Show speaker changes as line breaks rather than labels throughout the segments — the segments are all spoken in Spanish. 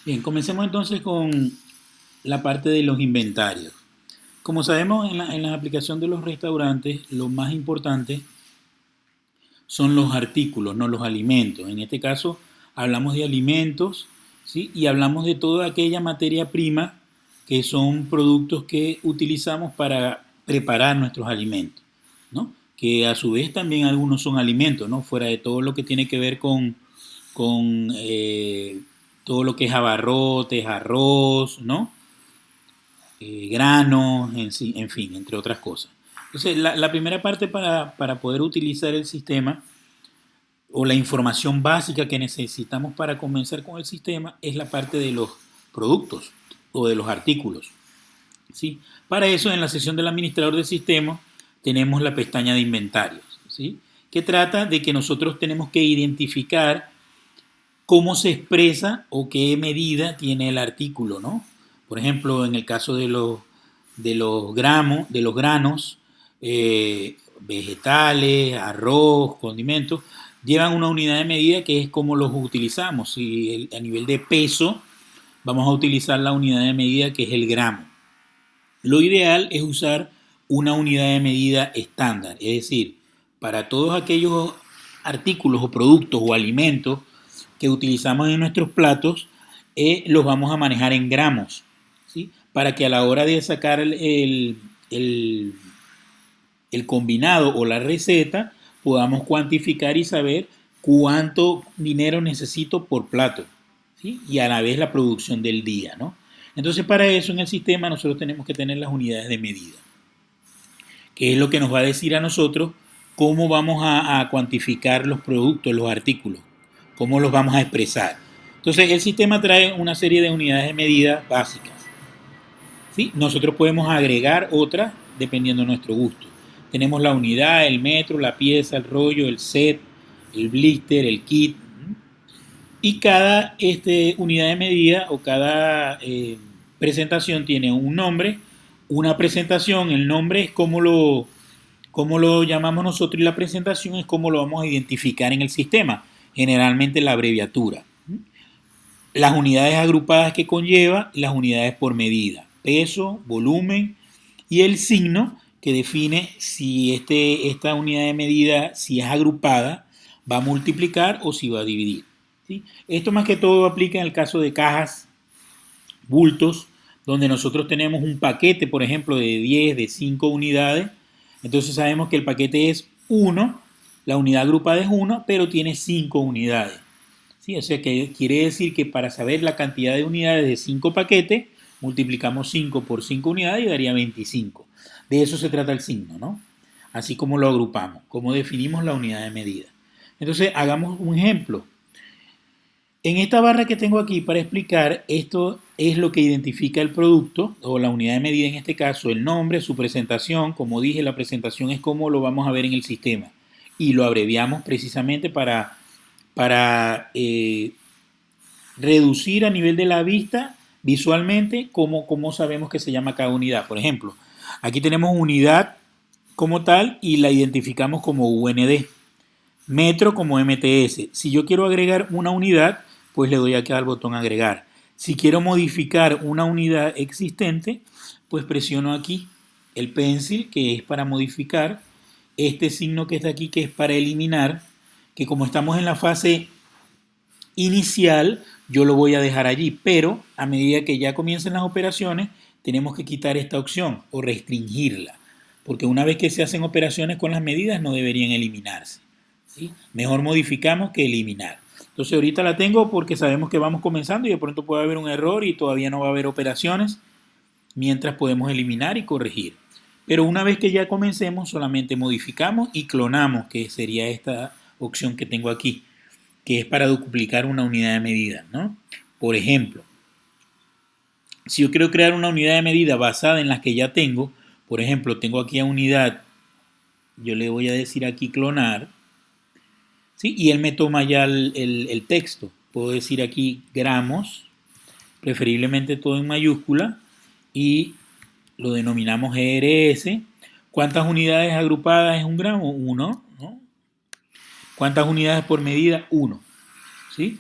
Bien, comencemos entonces con la parte de los inventarios. Como sabemos, en la aplicación de los restaurantes, lo más importante son los artículos, no los alimentos. En este caso, hablamos de alimentos, ¿sí? Y hablamos de toda aquella materia prima que son productos que utilizamos para preparar nuestros alimentos, ¿no? Que a su vez también algunos son alimentos, ¿no? Fuera de todo lo que tiene que ver con todo lo que es abarrotes, arroz, ¿no? Granos, en fin, entre otras cosas. Entonces, la primera parte para poder utilizar el sistema o la información básica que necesitamos para comenzar con el sistema es la parte de los productos o de los artículos, ¿sí? Para eso, en la sección del administrador de sistemas, tenemos la pestaña de inventarios, ¿sí? Que trata de que nosotros tenemos que identificar cómo se expresa o qué medida tiene el artículo, ¿no? Por ejemplo, en el caso de los granos, vegetales, arroz, condimentos, llevan una unidad de medida que es como los utilizamos. Si a nivel de peso, vamos a utilizar la unidad de medida que es el gramo. Lo ideal es usar una unidad de medida estándar, es decir, para todos aquellos artículos o productos o alimentos que utilizamos en nuestros platos, los vamos a manejar en gramos, ¿sí? Para que a la hora de sacar el combinado o la receta podamos cuantificar y saber cuánto dinero necesito por plato, ¿sí? Y a la vez la producción del día, ¿no? Entonces, para eso en el sistema nosotros tenemos que tener las unidades de medida, que es lo que nos va a decir a nosotros cómo vamos a cuantificar los productos, los artículos, cómo los vamos a expresar. Entonces, el sistema trae una serie de unidades de medida básicas, ¿sí? Nosotros podemos agregar otras dependiendo de nuestro gusto. Tenemos la unidad, el metro, la pieza, el rollo, el set, el blister, el kit. Y cada unidad de medida o cada presentación tiene un nombre, una presentación. El nombre es como lo llamamos nosotros y la presentación es como lo vamos a identificar en el sistema, generalmente la abreviatura. Las unidades agrupadas que conlleva, las unidades por medida, peso, volumen y el signo que define si esta unidad de medida, si es agrupada, va a multiplicar o si va a dividir, ¿sí? Esto más que todo aplica en el caso de cajas, bultos, donde nosotros tenemos un paquete, por ejemplo, de 10, de 5 unidades. Entonces sabemos que el paquete es 1, la unidad agrupada es 1, pero tiene 5 unidades. ¿Sí? O sea que quiere decir que para saber la cantidad de unidades de 5 paquetes, multiplicamos 5 por 5 unidades y daría 25. De eso se trata el signo, ¿no? Así como lo agrupamos, como definimos la unidad de medida. Entonces, hagamos un ejemplo. En esta barra que tengo aquí para explicar, esto es lo que identifica el producto o la unidad de medida, en este caso el nombre, su presentación. Como dije, la presentación es como lo vamos a ver en el sistema y lo abreviamos precisamente para reducir a nivel de la vista visualmente cómo sabemos que se llama cada unidad. Por ejemplo, aquí tenemos unidad como tal y la identificamos como UND, metro como MTS. Si yo quiero agregar una unidad, pues le doy aquí al botón agregar. Si quiero modificar una unidad existente, pues presiono aquí el pencil, que es para modificar, este signo que está aquí, que es para eliminar, que como estamos en la fase inicial, yo lo voy a dejar allí, pero a medida que ya comiencen las operaciones, tenemos que quitar esta opción o restringirla, porque una vez que se hacen operaciones con las medidas no deberían eliminarse, ¿sí? Mejor modificamos que eliminar. Entonces ahorita la tengo porque sabemos que vamos comenzando y de pronto puede haber un error y todavía no va a haber operaciones, mientras podemos eliminar y corregir. Pero una vez que ya comencemos, solamente modificamos y clonamos, que sería esta opción que tengo aquí, que es para duplicar una unidad de medida, ¿no? Por ejemplo, si yo quiero crear una unidad de medida basada en las que ya tengo, por ejemplo, tengo aquí a unidad, yo le voy a decir aquí clonar, ¿sí? Y él me toma ya el texto. Puedo decir aquí gramos, preferiblemente todo en mayúscula, y lo denominamos ERS. ¿Cuántas unidades agrupadas es un gramo? 1, ¿no? ¿Cuántas unidades por medida? 1, ¿sí?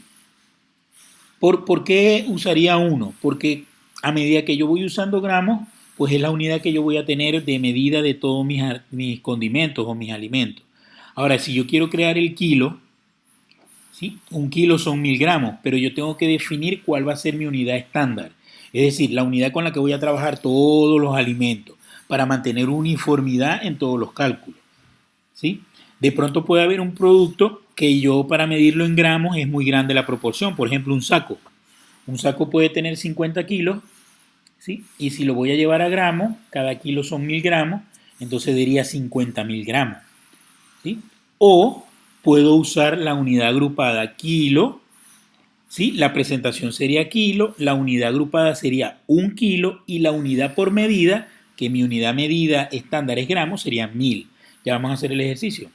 ¿Por qué usaría 1? Porque a medida que yo voy usando gramos, pues es la unidad que yo voy a tener de medida de todos mis condimentos o mis alimentos. Ahora, si yo quiero crear el kilo, ¿sí? Un kilo son 1000 gramos, pero yo tengo que definir cuál va a ser mi unidad estándar. Es decir, la unidad con la que voy a trabajar todos los alimentos para mantener uniformidad en todos los cálculos. ¿Sí? De pronto puede haber un producto que yo para medirlo en gramos es muy grande la proporción. Por ejemplo, un saco. Un saco puede tener 50 kilos, ¿sí? Y si lo voy a llevar a gramos, cada kilo son 1000 gramos, entonces diría 50.000 gramos. ¿Sí? O puedo usar la unidad agrupada kilo, ¿sí? La presentación sería kilo, la unidad agrupada sería 1 kilo y la unidad por medida, que mi unidad medida estándar es gramos, sería 1000. Ya vamos a hacer el ejercicio.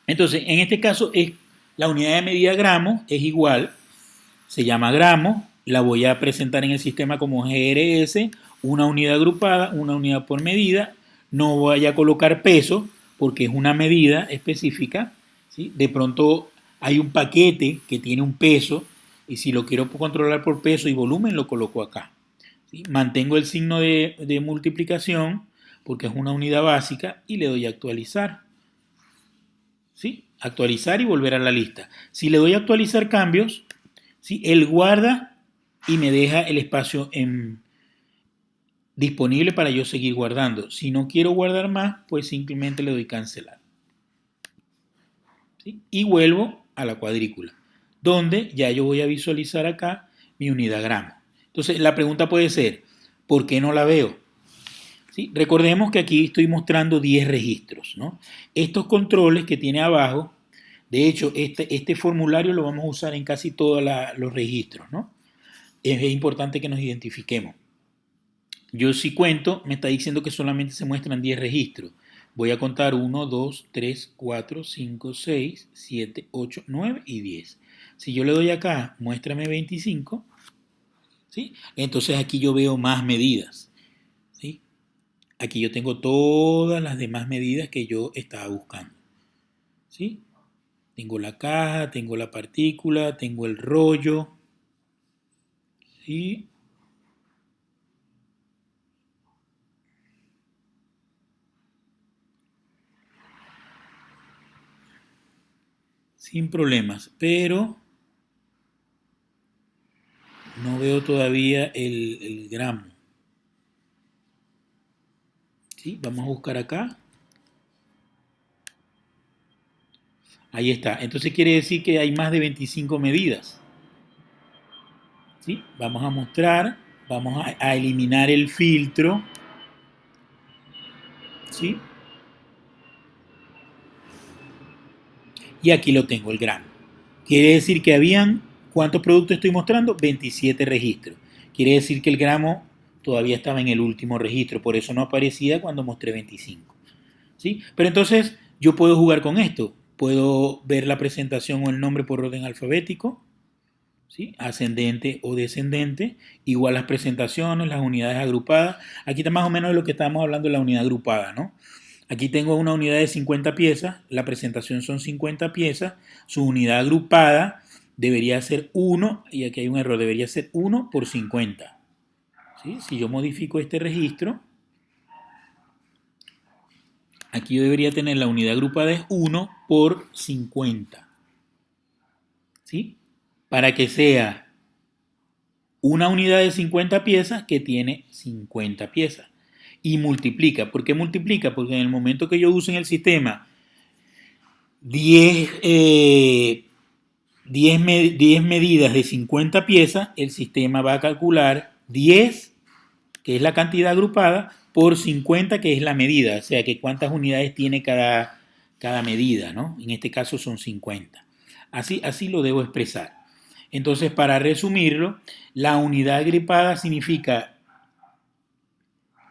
Entonces, en este caso, la unidad de medida gramos es igual, se llama gramos, la voy a presentar en el sistema como GRS, una unidad agrupada, una unidad por medida, no voy a colocar peso porque es una medida específica, ¿sí? De pronto hay un paquete que tiene un peso y si lo quiero controlar por peso y volumen lo coloco acá. ¿Sí? Mantengo el signo de multiplicación porque es una unidad básica y le doy a actualizar. ¿Sí? Actualizar y volver a la lista. Si le doy a actualizar cambios, ¿sí? Él guarda y me deja el espacio disponible para yo seguir guardando. Si no quiero guardar más, pues simplemente le doy cancelar. ¿Sí? Y vuelvo a la cuadrícula, donde ya yo voy a visualizar acá mi unidad gramo. Entonces la pregunta puede ser, ¿por qué no la veo? ¿Sí? Recordemos que aquí estoy mostrando 10 registros, ¿no? Estos controles que tiene abajo, de hecho, este formulario lo vamos a usar en casi todos los registros, ¿no? Es importante que nos identifiquemos. Yo si cuento, me está diciendo que solamente se muestran 10 registros. Voy a contar 1, 2, 3, 4, 5, 6, 7, 8, 9 y 10. Si yo le doy acá, muéstrame 25, ¿sí? Entonces aquí yo veo más medidas, ¿sí? Aquí yo tengo todas las demás medidas que yo estaba buscando, ¿sí? Tengo la caja, tengo la partícula, tengo el rollo, ¿sí? Sin problemas, pero no veo todavía el gramo. ¿Sí? Vamos a buscar acá. Ahí está. Entonces quiere decir que hay más de 25 medidas. ¿Sí? Vamos a mostrar, vamos a eliminar el filtro. ¿Sí? Y aquí lo tengo, el gramo. Quiere decir que habían, ¿cuántos productos estoy mostrando? 27 registros. Quiere decir que el gramo todavía estaba en el último registro, por eso no aparecía cuando mostré 25. ¿Sí? Pero entonces yo puedo jugar con esto. Puedo ver la presentación o el nombre por orden alfabético, ¿sí? Ascendente o descendente, igual las presentaciones, las unidades agrupadas. Aquí está más o menos de lo que estábamos hablando de la unidad agrupada, ¿no? Aquí tengo una unidad de 50 piezas, la presentación son 50 piezas, su unidad agrupada debería ser 1, y aquí hay un error, debería ser 1 por 50. ¿Sí? Si yo modifico este registro, aquí yo debería tener la unidad agrupada es 1 por 50. ¿Sí? Para que sea una unidad de 50 piezas que tiene 50 piezas. Y multiplica. ¿Por qué multiplica? Porque en el momento que yo use en el sistema 10, 10 medidas de 50 piezas, el sistema va a calcular 10, que es la cantidad agrupada, por 50, que es la medida. O sea, que cuántas unidades tiene cada medida, ¿no? En este caso son 50. Así lo debo expresar. Entonces, para resumirlo, la unidad agrupada significa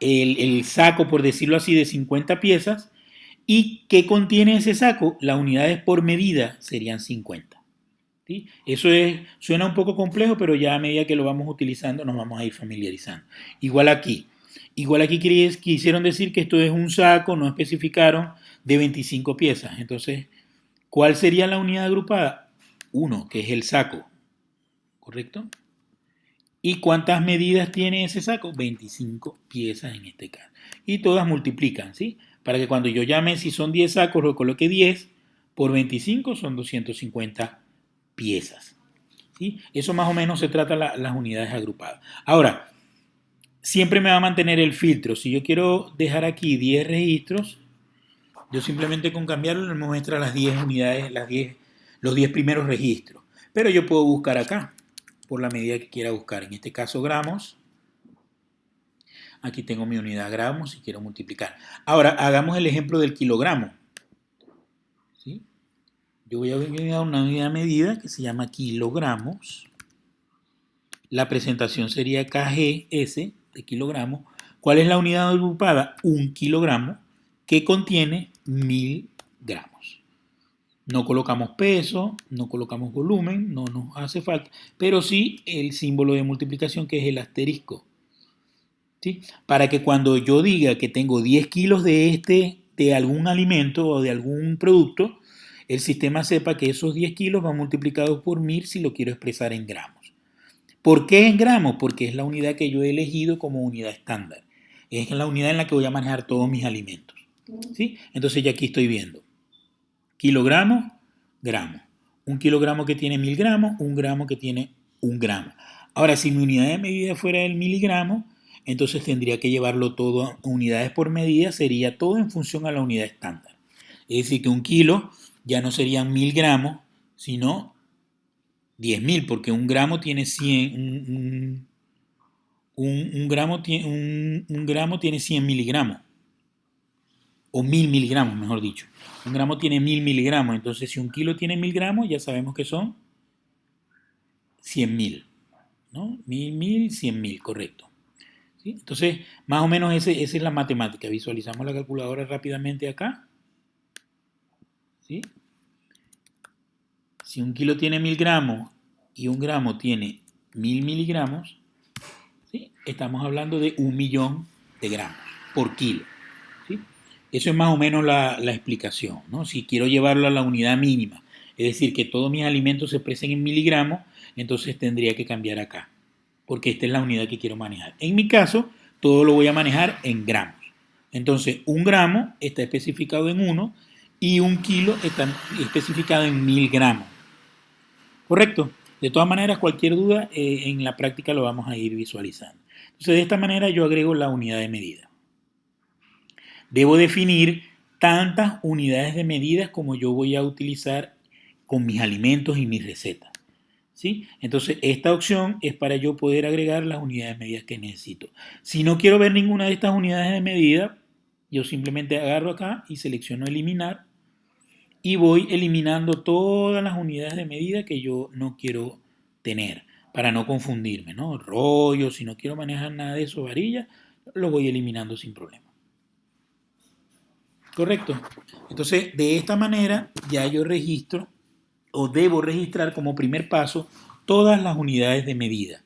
el saco, por decirlo así, de 50 piezas. ¿Y qué contiene ese saco? Las unidades por medida serían 50. ¿Sí? Eso suena un poco complejo, pero ya a medida que lo vamos utilizando nos vamos a ir familiarizando. Igual aquí. Igual aquí quisieron decir que esto es un saco, no especificaron, de 25 piezas. Entonces, ¿cuál sería la unidad agrupada? 1, que es el saco. ¿correcto? ¿Y cuántas medidas tiene ese saco? 25 piezas en este caso. Y todas multiplican, ¿sí? Para que cuando yo llame, si son 10 sacos, lo coloque 10 por 25, son 250 piezas. ¿Sí? Eso más o menos se trata las unidades agrupadas. Ahora, siempre me va a mantener el filtro. Si yo quiero dejar aquí 10 registros, yo simplemente con cambiarlo me muestra las 10 unidades, los 10 primeros registros. Pero yo puedo buscar acá, por la medida que quiera buscar. En este caso, gramos. Aquí tengo mi unidad gramos y quiero multiplicar. Ahora, hagamos el ejemplo del kilogramo. ¿Sí? Yo voy a agregar una unidad de medida que se llama kilogramos. La presentación sería KGS de kilogramo. ¿Cuál es la unidad agrupada? Un kilogramo que contiene 1000 gramos. No colocamos peso, no colocamos volumen, no nos hace falta, pero sí el símbolo de multiplicación que es el asterisco. ¿Sí? Para que cuando yo diga que tengo 10 kilos de algún alimento o de algún producto, el sistema sepa que esos 10 kilos van multiplicados por 1000 si lo quiero expresar en gramos. ¿Por qué en gramos? Porque es la unidad que yo he elegido como unidad estándar. Es la unidad en la que voy a manejar todos mis alimentos. ¿Sí? Entonces ya aquí estoy viendo. Kilogramos, gramos. Un kilogramo que tiene 1000 gramos, un gramo que tiene 1 gramo. Ahora, si mi unidad de medida fuera el miligramo, entonces tendría que llevarlo todo a unidades por medida, sería todo en función a la unidad estándar. Es decir, que un kilo ya no serían 1000 gramos, sino 10.000, porque un gramo tiene 100, un gramo tiene 100 miligramos, o 1000 miligramos, mejor dicho. Un gramo tiene 1000 miligramos, entonces si un kilo tiene 1000 gramos, ya sabemos que son 100.000, ¿no? 1000, 100.000, correcto. ¿Sí? Entonces, más o menos esa es la matemática. Visualizamos la calculadora rápidamente acá. ¿Sí? Si un kilo tiene 1000 gramos y un gramo tiene 1000 miligramos, ¿sí? Estamos hablando de 1.000.000 de gramos por kilo. ¿Sí? Eso es más o menos la explicación, ¿no? Si quiero llevarlo a la unidad mínima, es decir, que todos mis alimentos se expresen en miligramos, entonces tendría que cambiar acá, porque esta es la unidad que quiero manejar. En mi caso, todo lo voy a manejar en gramos. Entonces, un gramo está especificado en 1 y un kilo está especificado en 1000 gramos. ¿Correcto? De todas maneras, cualquier duda en la práctica lo vamos a ir visualizando. Entonces, de esta manera yo agrego la unidad de medida. Debo definir tantas unidades de medidas como yo voy a utilizar con mis alimentos y mis recetas. ¿Sí? Entonces, esta opción es para yo poder agregar las unidades de medida que necesito. Si no quiero ver ninguna de estas unidades de medida, yo simplemente agarro acá y selecciono eliminar y voy eliminando todas las unidades de medida que yo no quiero tener para no confundirme, ¿no? Rollo, si no quiero manejar nada de eso, varillas, lo voy eliminando sin problema. Correcto. Entonces, de esta manera ya yo registro o debo registrar como primer paso todas las unidades de medida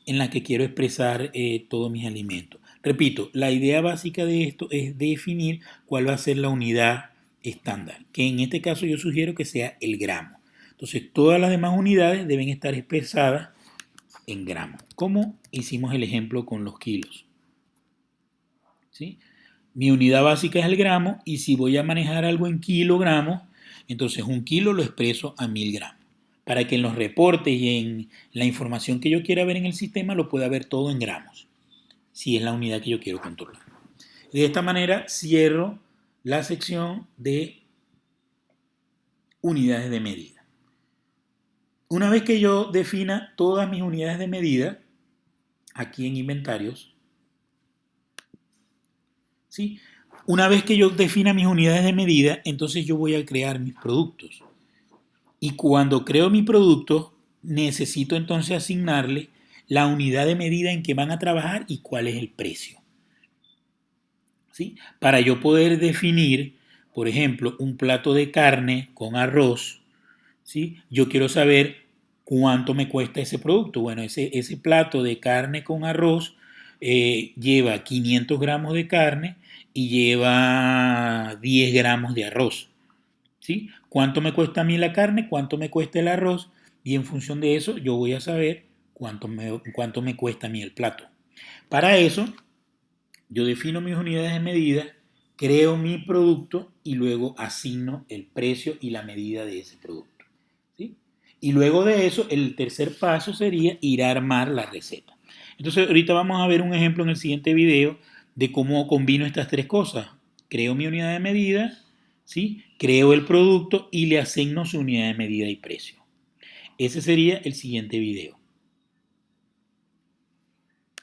en las que quiero expresar todos mis alimentos. Repito, la idea básica de esto es definir cuál va a ser la unidad estándar, que en este caso yo sugiero que sea el gramo. Entonces, todas las demás unidades deben estar expresadas en gramos, como hicimos el ejemplo con los kilos. ¿Sí? Mi unidad básica es el gramo y si voy a manejar algo en kilogramos, entonces un kilo lo expreso a 1000 gramos. Para que en los reportes y en la información que yo quiera ver en el sistema lo pueda ver todo en gramos, si es la unidad que yo quiero controlar. De esta manera cierro la sección de unidades de medida. Una vez que yo defina todas mis unidades de medida, aquí en inventarios, ¿sí? Una vez que yo defina mis unidades de medida, entonces yo voy a crear mis productos. Y cuando creo mi producto, necesito entonces asignarle la unidad de medida en que van a trabajar y cuál es el precio. ¿Sí? Para yo poder definir, por ejemplo, un plato de carne con arroz, ¿sí? Yo quiero saber cuánto me cuesta ese producto. Bueno, ese plato de carne con arroz lleva 500 gramos de carne y lleva 10 gramos de arroz. ¿Sí? ¿Cuánto me cuesta a mí la carne? ¿Cuánto me cuesta el arroz? y en función de eso yo voy a saber cuánto me cuesta a mí el plato. Para eso, yo defino mis unidades de medida, creo mi producto y luego asigno el precio y la medida de ese producto. ¿Sí? Y luego de eso, el tercer paso sería ir a armar la receta. Entonces, ahorita vamos a ver un ejemplo en el siguiente video de cómo combino estas tres cosas. Creo mi unidad de medida, ¿sí? Creo el producto y le asigno su unidad de medida y precio. Ese sería el siguiente video.